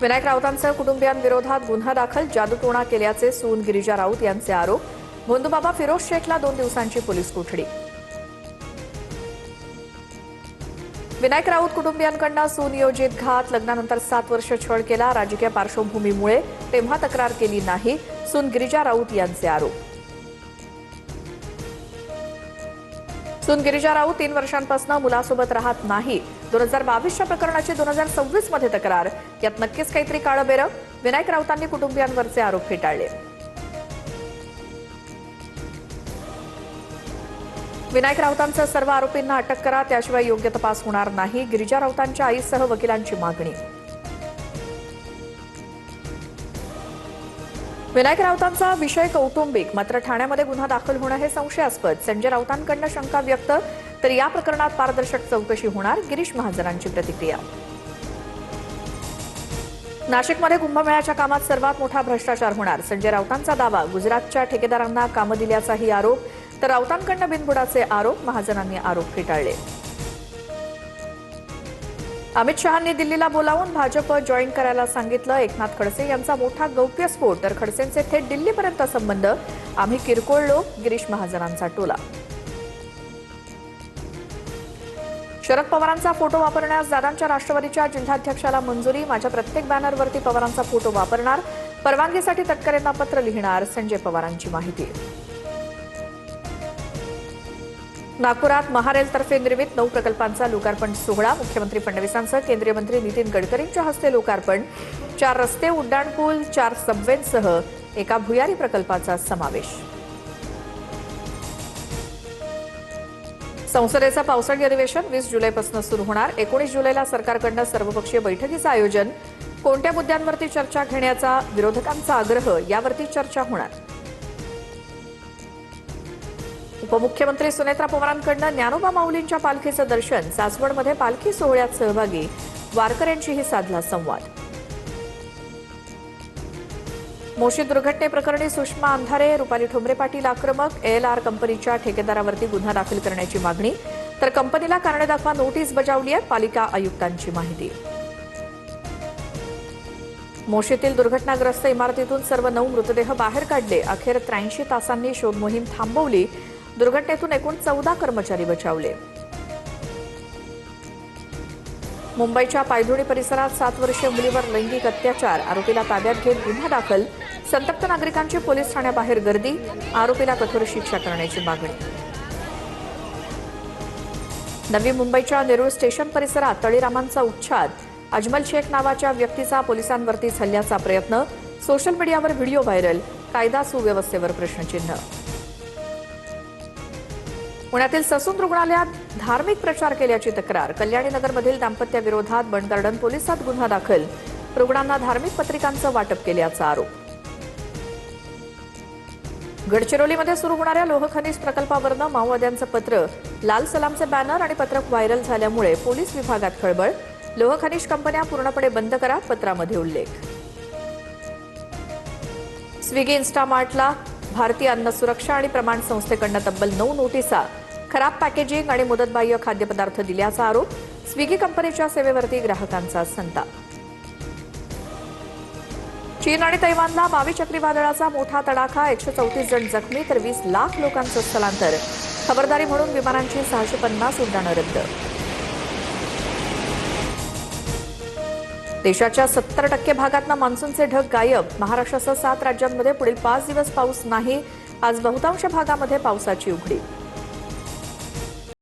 विनायक राऊतांसह कुटुंबियांविरोधात गुन्हा दाखल, जादूटोणा केल्याचे सून गिरिजा राऊत यांचे आरोप. भोंदूबाबा फिरोज शेखला 2 दिवसांची पोलीस कोठडी. विनायक राऊत कुटुंबियांकडून सुनियोजित घात, लग्नानंतर 7 वर्ष छळ केला. राजकीय पार्श्वभूमीमुळे तेव्हा तक्रार केली नाही, सून गिरिजा राऊत यांचे आरोप. सून गिरिजा राऊत 3 वर्षांपासून मुलासोबत राहत नाही. 2022च्या प्रकरणाची 2026 मध्ये तक्रार. यात नक्कीच काहीतरी काळबेरं. विनायक राऊतांनी कुटुंबियांवरचे आरोप फेटाळले. विनायक राऊतांसह सर्व आरोपींना अटक करा, त्याशिवाय योग्य तपास होणार नाही. गिरिजा राऊतांच्या आईसह वकिलांची मागणी. विनायक राऊतांचा विषय कौटुंबिक, मात्र ठाण्यामध्ये गुन्हा दाखल होणं हे संशयास्पद. संजय राऊतांकडून शंका व्यक्त, तर या प्रकरणात पारदर्शक चौकशी होणार. गिरीश महाजनांची प्रतिक्रिया. नाशिकमध्ये कुंभमेळ्याच्या कामात सर्वात मोठा भ्रष्टाचार होणार. संजय राऊतांचा दावा. गुजरातच्या ठेकेदारांना कामं दिल्याचाही आरोप, तर राऊतांकडून बिनबुडाचे आरोप. महाजनांनी आरोप फेटाळले. अमित शहांनी दिल्लीला बोलावून भाजप जॉईन करायला सांगितलं. एकनाथ खडसे यांचा मोठा गौप्यस्फोट, तर खडसेंचे थेट दिल्लीपर्यंत संबंध. आम्ही किरकोळ लोक. गिरीश महाजनांचा टोला. शरद पवारांचा फोटो वापरण्यास दादांच्या राष्ट्रवादीच्या जिल्हाध्यक्षाला मंजुरी. माझ्या प्रत्येक बॅनरवरती पवारांचा फोटो वापरणार. परवानगीसाठी तटकरेंना पत्र लिहिणार. संजय पवारांची माहिती. नागपुरात महारेलतर्फे निर्मित 9 प्रकल्पांचा लोकार्पण सोहळा. मुख्यमंत्री फडणवीसांसह केंद्रीय मंत्री नितीन गडकरींच्या हस्ते लोकार्पण. 4 रस्ते, उड्डाणपूल, 4 सबवेंसह एका भुयारी प्रकल्पाचा समावेश. संसदेचं पावसाळी अधिवेशन 20 जुलैपासून सुरू होणार. 19 जुलैला सरकारकडून सर्वपक्षीय बैठकीचं आयोजन. कोणत्या मुद्द्यांवरती चर्चा घेण्याचा विरोधकांचा आग्रह, यावरती चर्चा होणार. उपमुख्यमंत्री सुनेत्रा पवारांकडून ज्ञानोबा माऊलींच्या पालखीचं दर्शन. सासवडमध्ये पालखी सोहळ्यात सहभागी वारकऱ्यांशीही साधला संवाद. मोशी दुर्घटनेप्रकरणी सुषमा अंधारे, रुपाली ठोंबरे पाटील आक्रमक. एएलआर कंपनीच्या ठेकेदारावरती गुन्हा दाखल करण्याची मागणी, तर कंपनीला कारणे दाखवा नोटीस बजावली आहे. पालिका आयुक्तांची माहिती. मोशीतील दुर्घटनाग्रस्त इमारतीतून सर्व 9 मृतदेह बाहेर काढले. अखेर 83 तासांनी शोध मोहीम थांबवली. दुर्घटनेतून एकूण 14 कर्मचारी बचावले. मुंबईच्या पायधुणी परिसरात 7 वर्षीय मुलीवर लैंगिक अत्याचार. आरोपीला ताब्यात घेत गुन्हा दाखल. संतप्त नागरिकांची पोलीस ठाण्याबाहेर गर्दी. आरोपीला कठोर शिक्षा करण्याची मागणी. नवी मुंबईच्या नेरूळ स्टेशन परिसरात तळीरामांचा उच्छाद. अजमल शेख नावाच्या व्यक्तीचा पोलिसांवरतीच हल्ल्याचा प्रयत्न. सोशल मीडियावर व्हिडिओ व्हायरल. कायदा सुव्यवस्थेवर प्रश्नचिन्ह. पुण्यातील ससून रुग्णालयात धार्मिक प्रचार केल्याची तक्रार. कल्याणीनगरमधील दाम्पत्याविरोधात बंड गार्डन पोलिसात गुन्हा दाखल. रुग्णांना धार्मिक पत्रिकांचं वाटप केल्याचा आरोप. गडचिरोलीमध्ये सुरू होणाऱ्या लोह खनिज प्रकल्पावरनं माओवाद्यांचं पत्र. लाल सलामचे बॅनर आणि पत्रक व्हायरल झाल्यामुळे पोलीस विभागात खळबळ. लोह खनिज कंपन्या पूर्णपणे बंद करा, पत्रामध्ये उल्लेख. स्विगी इन्स्टामार्टला भारतीय अन्न सुरक्षा आणि प्रमाण संस्थेकडून तब्बल 9 नोटिसा. खराब पॅकेजिंग आणि मुदतबाह्य खाद्यपदार्थ दिल्याचा आरोप. स्विगी कंपनीच्या सेवेवरती ग्राहकांचा संताप. चीन आणि तैवानला 22 चक्रीवादळाचा मोठा तडाखा. 134 जण जखमी, तर 20 लाख लोकांचं स्थलांतर. खबरदारी म्हणून विमानांची 650 उड्डाणं रद्द. देशाच्या 70% भागातनं मान्सूनचे ढग गायब. महाराष्ट्रासह 7 राज्यांमध्ये पुढील 5 दिवस पाऊस नाही. आज बहुतांश भागामध्ये पावसाची उघडीप.